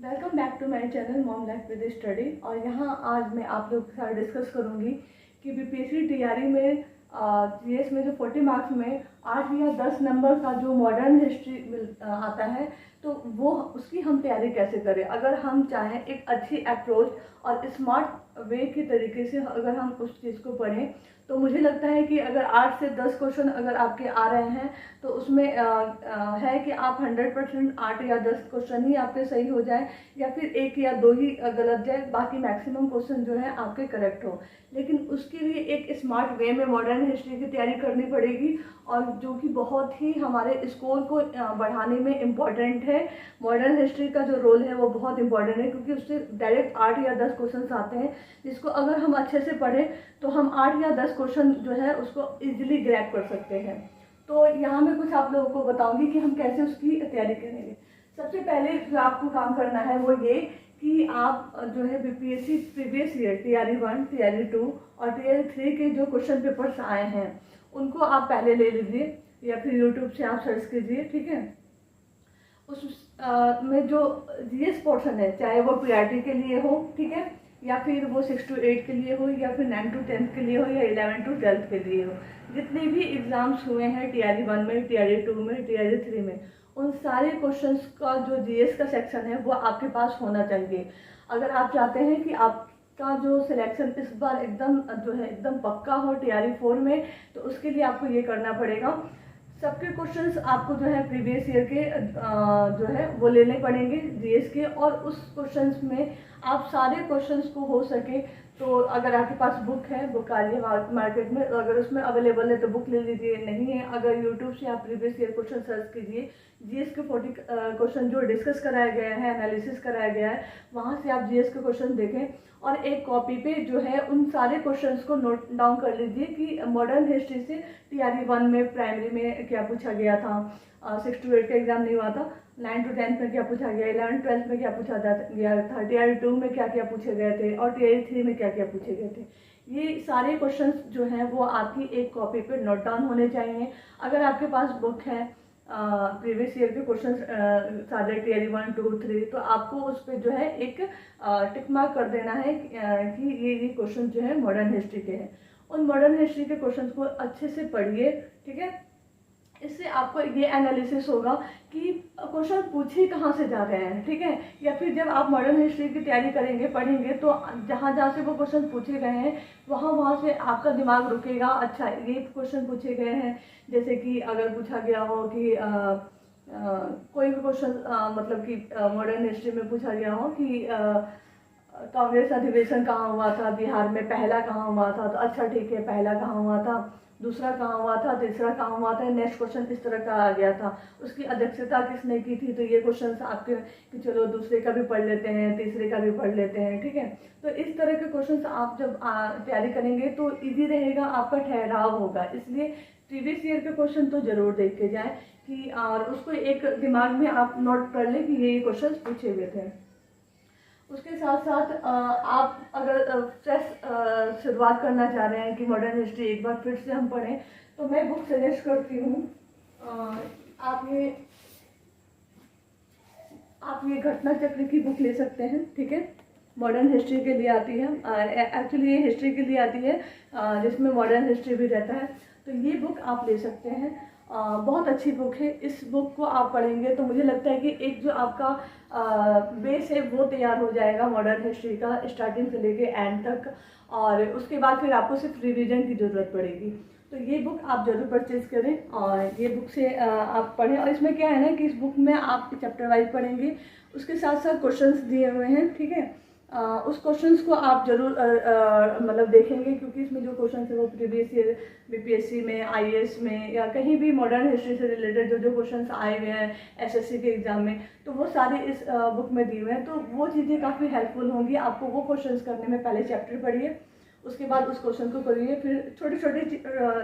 Welcome back to my channel mom life with study. और यहाँ आज मैं आप लोग के साथ डिस्कस करूँगी कि बीपीएससी तैयारी में जीएस में जो 40 मार्क्स में 8 या 10 नंबर का जो मॉडर्न हिस्ट्री आता है, तो वो उसकी हम तैयारी कैसे करें। अगर हम चाहें एक अच्छी अप्रोच और स्मार्ट वे के तरीके से अगर हम उस चीज़ को पढ़ें, तो मुझे लगता है कि अगर 8 से 10 क्वेश्चन अगर आपके आ रहे हैं तो उसमें है कि आप 100% 8 या 10 क्वेश्चन ही आपके सही हो जाए, या फिर 1 या 2 ही गलत जाए, बाकी मैक्सिमम क्वेश्चन जो है आपके करेक्ट हो। लेकिन उसके लिए एक स्मार्ट वे में मॉडर्न हिस्ट्री की तैयारी करनी पड़ेगी, और जो कि बहुत ही हमारे स्कोर को बढ़ाने में इम्पॉर्टेंट है। मॉडर्न हिस्ट्री का जो रोल है वो बहुत इंपॉर्टेंट है, क्योंकि उससे डायरेक्ट 8 या 10 क्वेश्चन आते हैं, जिसको अगर हम अच्छे से पढ़ें तो हम 8 या 10 क्वेश्चन जो है उसको इजीली ग्रैब कर सकते हैं। तो यहाँ मैं कुछ आप लोगों को बताऊंगी कि हम कैसे उसकी तैयारी करेंगे। सबसे पहले जो आपको काम करना है वो ये कि आप जो है BPSC previous year TRE 1, TRE 2 और टीआरई 3 के जो क्वेश्चन पेपर्स आए हैं उनको आप पहले ले लीजिए, या फिर यूट्यूब से आप सर्च कीजिए, ठीक है। उस में जो जीएस पोर्शन है, चाहे वो पीआरटी के लिए हो, ठीक है, या फिर वो 6 to 8 के लिए हो, या फिर 9 to 10 के लिए हो, या 11 to 12 के लिए हो, जितने भी एग्जाम्स हुए हैं टीआरई 1 में, टीआरई 2 में, टीआरई 3 में, उन सारे क्वेश्चंस का जो जीएस का सेक्शन है वो आपके पास होना चाहिए। अगर आप चाहते हैं कि आपका जो सिलेक्शन इस बार एकदम जो है एकदम पक्का हो टीआरई 4 में, तो उसके लिए आपको ये करना पड़ेगा, सबके क्वेश्चंस आपको जो है प्रीवियस ईयर के जो है वो लेने पड़ेंगे जीएस के, और उस क्वेश्चंस में आप सारे क्वेश्चंस को हो सके तो अगर आपके पास बुक है, बुक आ रही है मार्केट में, तो अगर उसमें अवेलेबल है तो बुक ले लीजिए, नहीं है अगर यूट्यूब से आप प्रीवियस ईयर क्वेश्चन सर्च कीजिए, जीएस के 40 क्वेश्चन जो डिस्कस कराया गया है, एनालिसिस कराया गया है, वहाँ से आप जीएस के क्वेश्चन देखें, और एक कॉपी पे जो है उन सारे क्वेश्चंस को नोट डाउन कर लीजिए कि मॉडर्न हिस्ट्री से टीआरई 1 में प्राइमरी में क्या पूछा गया था, 6 to 8 का एग्जाम नहीं हुआ था, 9 to 10 में क्या पूछा गया, 11 12 में क्या पूछा गया था, टीआरई 2 में क्या क्या पूछे गए थे, और टीआरई 3 में क्या क्या पूछे गए थे। ये सारे क्वेश्चंस जो हैं वो आपकी एक कॉपी पे नोट डाउन होने चाहिए। अगर आपके पास बुक है प्रीवियस ईयर के क्वेश्चन सारे टीआरई 1 2 3, तो आपको उस पर जो है एक टिक मार्क कर देना है कि ये क्वेश्चन जो है मॉडर्न हिस्ट्री के हैं। उन मॉडर्न हिस्ट्री के क्वेश्चन को अच्छे से पढ़िए, ठीक है। इससे आपको ये एनालिसिस होगा कि क्वेश्चन पूछे कहाँ से जा रहे हैं, ठीक है, या फिर जब आप मॉडर्न हिस्ट्री की तैयारी करेंगे, पढ़ेंगे, तो जहाँ जहाँ से वो क्वेश्चन पूछे गए हैं वहाँ से आपका दिमाग रुकेगा, अच्छा ये क्वेश्चन पूछे गए हैं। जैसे कि अगर पूछा गया हो कि कोई भी क्वेश्चन मतलब कि मॉडर्न हिस्ट्री में पूछा गया हो कि कांग्रेस अधिवेशन कहाँ हुआ था बिहार में, पहला कहाँ हुआ था, तो अच्छा ठीक है, पहला कहाँ हुआ था, दूसरा कहाँ हुआ था, तीसरा कहाँ हुआ था, नेक्स्ट क्वेश्चन इस तरह का आ गया था, उसकी अध्यक्षता किसने की थी, तो ये क्वेश्चन आपके कि चलो दूसरे का भी पढ़ लेते हैं, तीसरे का भी पढ़ लेते हैं, ठीक है। तो इस तरह के क्वेश्चन आप जब तैयारी करेंगे तो इजी रहेगा, आपका ठहराव होगा। इसलिए प्रीवियस ईयर के क्वेश्चन तो जरूर देख के जाए कि और उसको एक दिमाग में आप नोट कर लें कि ये क्वेश्चन पूछे हुए थे। उसके साथ साथ आप अगर फ्रेश शुरुआत करना चाह रहे हैं कि मॉडर्न हिस्ट्री एक बार फिर से हम पढ़ें, तो मैं बुक सजेस्ट करती हूँ। आप ये घटना चक्र की बुक ले सकते हैं, ठीक है, मॉडर्न हिस्ट्री के लिए आती है, एक्चुअली ये हिस्ट्री के लिए आती है जिसमें मॉडर्न हिस्ट्री भी रहता है, तो ये बुक आप ले सकते हैं। बहुत अच्छी बुक है। इस बुक को आप पढ़ेंगे तो मुझे लगता है कि एक जो आपका बेस है वो तैयार हो जाएगा मॉडर्न हिस्ट्री का, स्टार्टिंग से लेके एंड तक, और उसके बाद फिर आपको सिर्फ रिवीजन की ज़रूरत पड़ेगी। तो ये बुक आप ज़रूर परचेज़ करें, और ये बुक से आप पढ़ें। और इसमें क्या है ना कि इस बुक में आप चैप्टर वाइज पढ़ेंगे, उसके साथ साथ क्वेश्चंस दिए हुए हैं, ठीक है। उस क्वेश्चंस को आप जरूर मतलब देखेंगे, क्योंकि इसमें जो क्वेश्चंस है वो प्रीवियस ईयर बीपीएससी में, आईएएस में, या कहीं भी मॉडर्न हिस्ट्री से रिलेटेड जो क्वेश्चंस आए हुए हैं एसएससी के एग्जाम में, तो वो सारे इस बुक में दिए हुए हैं। तो वो चीज़ें काफ़ी हेल्पफुल होंगी आपको। वो क्वेश्चंस करने में पहले चैप्टर पढ़िए, उसके बाद उस क्वेश्चन को करिए, फिर छोटी छोटी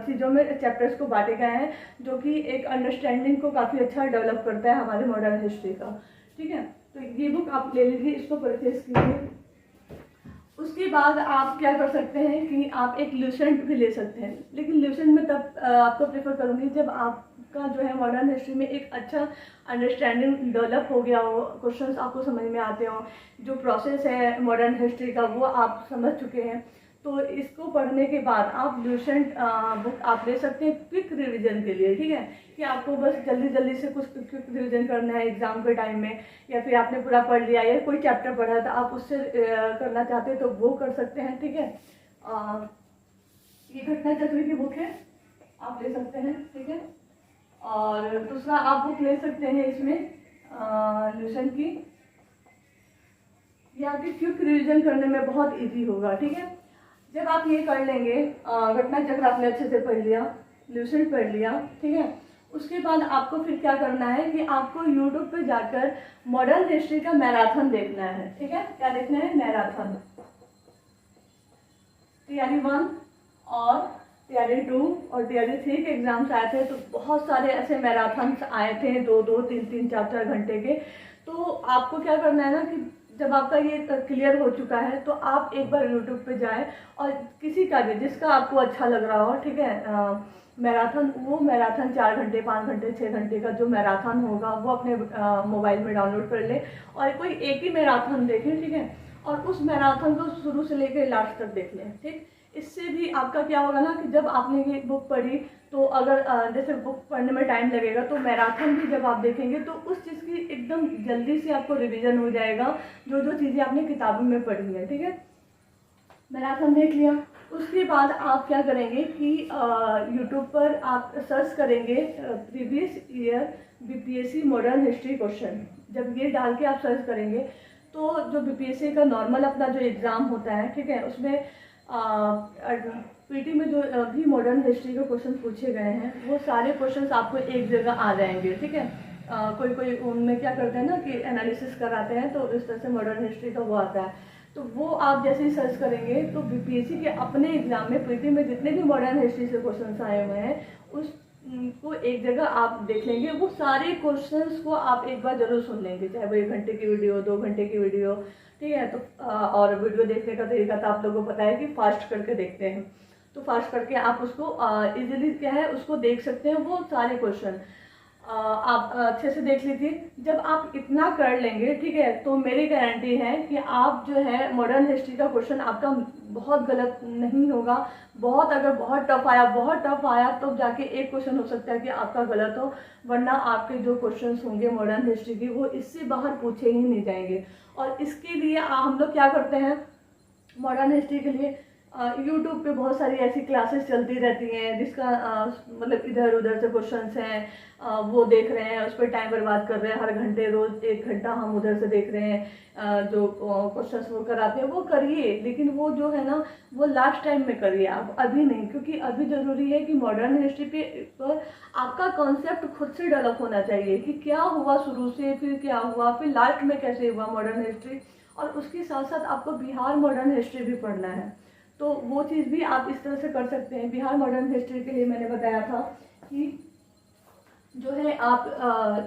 चीज़ों में चैप्टर्स को बांटे गए हैं, जो कि एक अंडरस्टैंडिंग को काफ़ी अच्छा डेवलप करता है हमारे मॉडर्न हिस्ट्री का, ठीक है। तो ये बुक आप ले लीजिए, इसको परचेज कीजिए। उसके बाद आप क्या कर सकते हैं कि आप एक ल्यूसेंट भी ले सकते हैं, लेकिन ल्यूसेंट में तब आपको प्रेफर करूँगी जब आप आपका जो है मॉडर्न हिस्ट्री में एक अच्छा अंडरस्टैंडिंग डेवलप हो गया हो, क्वेश्चंस आपको समझ में आते हो, जो प्रोसेस है मॉडर्न हिस्ट्री का वो आप समझ चुके हैं, तो इसको पढ़ने के बाद आप ल्यूसेंट बुक आप ले सकते हैं क्विक रिवीजन के लिए। ठीक है, कि आपको बस जल्दी जल्दी से कुछ क्विक रिवीजन करना है एग्जाम के टाइम में, या फिर आपने पूरा पढ़ लिया या कोई चैप्टर पढ़ा है तो आप उससे करना चाहते हैं तो वो कर सकते हैं। ठीक है, ये घटना चक्र की बुक है, आप ले सकते हैं। ठीक है, और दूसरा आप बुक ले सकते हैं इसमें ल्यूसेंट की, ये आपकी क्विक रिवीजन करने में बहुत इजी होगा। ठीक है, जब आप ये कर लेंगे, घटना चक्र आपने अच्छे से पढ़ लिया, ल्यूसेंट पढ़ लिया, ठीक है, उसके बाद आपको फिर क्या करना है कि आपको यूट्यूब पे जाकर मॉडर्न हिस्ट्री का मैराथन देखना है। ठीक है, क्या देखना है? मैराथन। तैयारी 1 और तैयारी 2 और तैयारी 3 के एग्जाम्स आए थे, तो बहुत सारे ऐसे मैराथन्स आए थे 2-2, 3-3, 4-4 घंटे के। तो आपको क्या करना है ना कि जब आपका ये क्लियर हो चुका है तो आप एक बार यूट्यूब पे जाएं और किसी का भी जिसका आपको अच्छा लग रहा हो, ठीक है, मैराथन, वो मैराथन 4 घंटे, 5 घंटे, 6 घंटे का जो मैराथन होगा वो अपने मोबाइल में डाउनलोड कर ले और कोई एक ही मैराथन देखें। ठीक है, और उस मैराथन को शुरू से लेकर लास्ट तक देख लें। ठीक, इससे भी आपका क्या होगा ना कि जब आपने ये बुक पढ़ी तो अगर जैसे बुक पढ़ने में टाइम लगेगा तो मैराथन भी जब आप देखेंगे तो उस चीज़ की एकदम जल्दी से आपको रिवीजन हो जाएगा, जो जो चीज़ें आपने किताबों में पढ़ी है। ठीक है, मैराथन देख लिया, उसके बाद आप क्या करेंगे कि यूट्यूब पर आप सर्च करेंगे previous year BPSC modern history question. जब ये डाल के आप सर्च करेंगे तो जो बीपीएससी का नॉर्मल अपना जो एग्ज़ाम होता है, ठीक है, उसमें पीटी में जो भी मॉडर्न हिस्ट्री के क्वेश्चन पूछे गए हैं वो सारे क्वेश्चंस आपको एक जगह आ जाएंगे। ठीक है, कोई कोई उनमें क्या करते हैं ना कि एनालिसिस कराते हैं, तो इस तरह से मॉडर्न हिस्ट्री का वो आता है। तो वो आप जैसे ही सर्च करेंगे तो बीपीएससी के अपने एग्जाम में पीटी में जितने भी मॉडर्न हिस्ट्री से क्वेश्चन आए हुए हैं उसको एक जगह आप देख लेंगे। वो सारे क्वेश्चंस को आप एक बार जरूर सुन लेंगे, चाहे वो 1 घंटे की वीडियो, 2 घंटे की वीडियो। ठीक है, तो और वीडियो देखने का तरीका तो आप लोगों को पता है कि फास्ट करके देखते हैं, तो फास्ट करके आप उसको इजीली क्या है उसको देख सकते हैं। वो सारे क्वेश्चन आप अच्छे से देख लीजिए। जब आप इतना कर लेंगे, ठीक है, तो मेरी गारंटी है कि आप जो है मॉडर्न हिस्ट्री का क्वेश्चन आपका बहुत गलत नहीं होगा। बहुत अगर बहुत टफ आया तो जाके एक क्वेश्चन हो सकता है कि आपका गलत हो, वरना आपके जो क्वेश्चंस होंगे मॉडर्न हिस्ट्री के वो इससे बाहर पूछे ही नहीं जाएंगे। और इसके लिए हम लोग क्या करते हैं, मॉडर्न हिस्ट्री के लिए यूट्यूब पे बहुत सारी ऐसी क्लासेस चलती रहती हैं जिसका मतलब इधर उधर से क्वेश्चंस हैं, वो देख रहे हैं, उस पर टाइम बर्बाद कर रहे हैं, हर घंटे रोज 1 घंटा हम उधर से देख रहे हैं, जो क्वेश्चंस वो कराते हैं वो करिए, लेकिन वो जो है ना वो लास्ट टाइम में करिए, आप अभी नहीं, क्योंकि अभी ज़रूरी है कि मॉडर्न हिस्ट्री पर आपका कॉन्सेप्ट खुद से डेवलप होना चाहिए कि क्या हुआ शुरू से, फिर क्या हुआ, फिर लास्ट में कैसे हुआ मॉडर्न हिस्ट्री। और उसके साथ साथ आपको बिहार मॉडर्न हिस्ट्री भी पढ़ना है, तो वो चीज़ भी आप इस तरह से कर सकते हैं। बिहार मॉडर्न हिस्ट्री के लिए मैंने बताया था कि जो है आप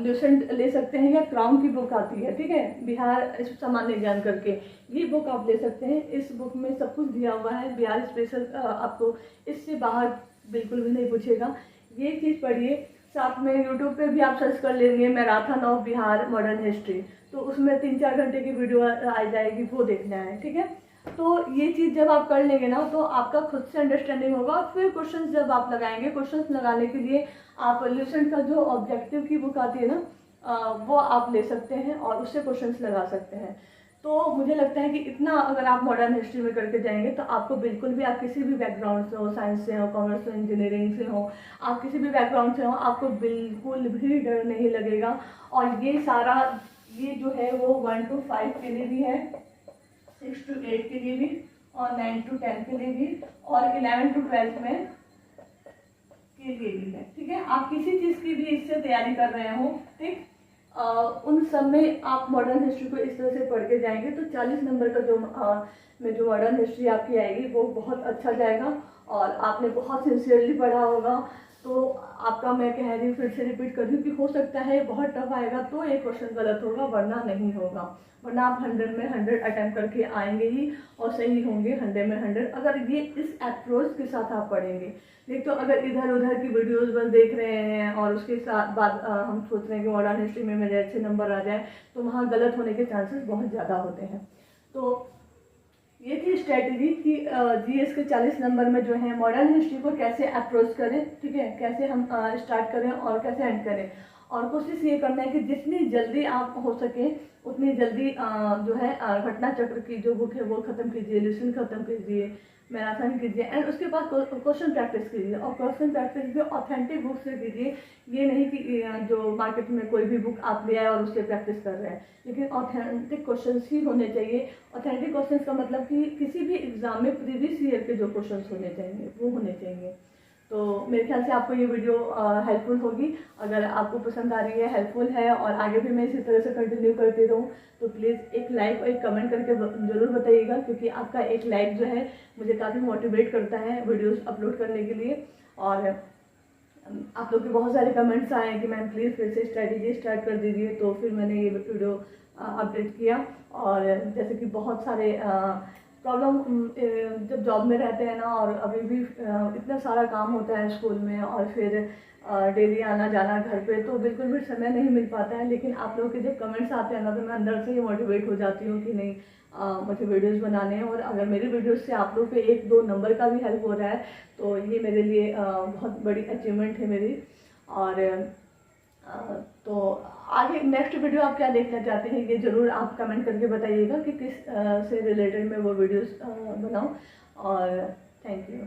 ल्यूसेंट ले सकते हैं या क्राउन की बुक आती है, ठीक है, बिहार सामान्य ज्ञान करके, ये बुक आप ले सकते हैं। इस बुक में सब कुछ दिया हुआ है, बिहार स्पेशल आपको इससे बाहर बिल्कुल भी नहीं पूछेगा। ये चीज़ पढ़िए, साथ में यूट्यूब पे भी आप सर्च कर लेंगे marathon of Bihar modern history, तो उसमें 3-4 घंटे की वीडियो आ जाएगी, वो देखना है। ठीक है, तो ये चीज़ जब आप कर लेंगे ना तो आपका खुद से अंडरस्टैंडिंग होगा। फिर क्वेश्चंस जब आप लगाएंगे, क्वेश्चंस लगाने के लिए आप ल्यूसेंट का जो ऑब्जेक्टिव की बुक आती है ना वो आप ले सकते हैं और उससे क्वेश्चंस लगा सकते हैं। तो मुझे लगता है कि इतना अगर आप मॉडर्न हिस्ट्री में करके जाएंगे तो आपको बिल्कुल भी, आप किसी भी बैकग्राउंड से हो, साइंस से हो, कॉमर्स से, इंजीनियरिंग से हो, आप किसी भी बैकग्राउंड से हो, आपको बिल्कुल भी डर नहीं लगेगा। और ये सारा ये जो है वो 1 to 5 के लिए भी है, 6 to 8 के लिए भी, और 9 to 10 के लिए भी, और 11 to 12 में के लिए भी है। ठीक है, आप किसी चीज़ की भी इससे तैयारी कर रहे हो, ठीक, उन सब में आप मॉडर्न हिस्ट्री को इस तरह से पढ़ के जाएंगे तो 40 नंबर का जो मॉडर्न हिस्ट्री आपकी आएगी वो बहुत अच्छा जाएगा। और आपने बहुत सिंसियरली पढ़ा होगा, तो तो आपका मैं कह रही हूँ, फिर से रिपीट कर रही हूँ कि हो सकता है बहुत टफ आएगा तो एक क्वेश्चन गलत होगा, वरना नहीं होगा। वरना आप 100 में 100 अटैम्प्ट करके आएंगे ही और सही होंगे 100 में 100, अगर ये इस अप्रोच के साथ आप पढ़ेंगे। नहीं तो अगर इधर उधर की वीडियोस बस देख रहे हैं और उसके साथ बाद हम सोच रहे हैं कि मॉडर्न हिस्ट्री में मेरे अच्छे नंबर आ जाए, तो वहाँ गलत होने के चांसेस बहुत ज़्यादा होते हैं। तो ये थी स्ट्रेटजी कि जीएस के 40 नंबर में जो है मॉडर्न हिस्ट्री को कैसे अप्रोच करें, ठीक है, कैसे हम स्टार्ट करें और कैसे एंड करें। और कोशिश ये करना है कि जितनी जल्दी आप हो सके उतनी जल्दी जो है घटना चक्र की जो बुक है वो ख़त्म कीजिए, लेसन ख़त्म कीजिए, मैराथन कीजिए, एंड उसके बाद क्वेश्चन प्रैक्टिस कीजिए। और क्वेश्चन प्रैक्टिस भी ऑथेंटिक बुक से कीजिए, ये नहीं कि जो मार्केट में कोई भी बुक आप ले आए और उससे प्रैक्टिस कर रहे हैं, लेकिन ऑथेंटिक क्वेश्चंस ही होने चाहिए। ऑथेंटिक क्वेश्चंस का मतलब कि किसी भी एग्जाम में प्रीवियस ईयर के जो क्वेश्चंस होने चाहिए वो होने चाहिए। तो मेरे ख्याल से आपको ये वीडियो हेल्पफुल होगी। अगर आपको पसंद आ रही है, हेल्पफुल है और आगे भी मैं इसी तरह से कंटिन्यू करती रहूँ, तो प्लीज़ एक लाइक और एक कमेंट करके ज़रूर बताइएगा, क्योंकि आपका एक लाइक जो है मुझे काफ़ी मोटिवेट करता है वीडियोस अपलोड करने के लिए। और आप लोग के बहुत सारे कमेंट्स आए हैं कि मैम प्लीज़ फिर से स्ट्रैटेजी स्टार्ट कर दीजिए, तो फिर मैंने ये वीडियो अपडेट किया। और जैसे कि बहुत सारे प्रॉब्लम जब जॉब में रहते हैं ना, और अभी भी इतना सारा काम होता है स्कूल में, और फिर डेली आना जाना घर पे, तो बिल्कुल भी समय नहीं मिल पाता है। लेकिन आप लोगों के जब कमेंट्स आते हैं ना, तो मैं अंदर से ही मोटिवेट हो जाती हूँ कि नहीं, मुझे वीडियोस बनाने हैं। और अगर मेरी वीडियोस से आप लोग के 1-2 नंबर का भी हेल्प हो रहा है, तो ये मेरे लिए बहुत बड़ी अचीवमेंट है मेरी। और तो आगे नेक्स्ट वीडियो आप क्या देखना चाहते हैं, ये ज़रूर आप कमेंट करके बताइएगा कि किस से रिलेटेड मैं वो वीडियोस बनाऊं। और थैंक यू।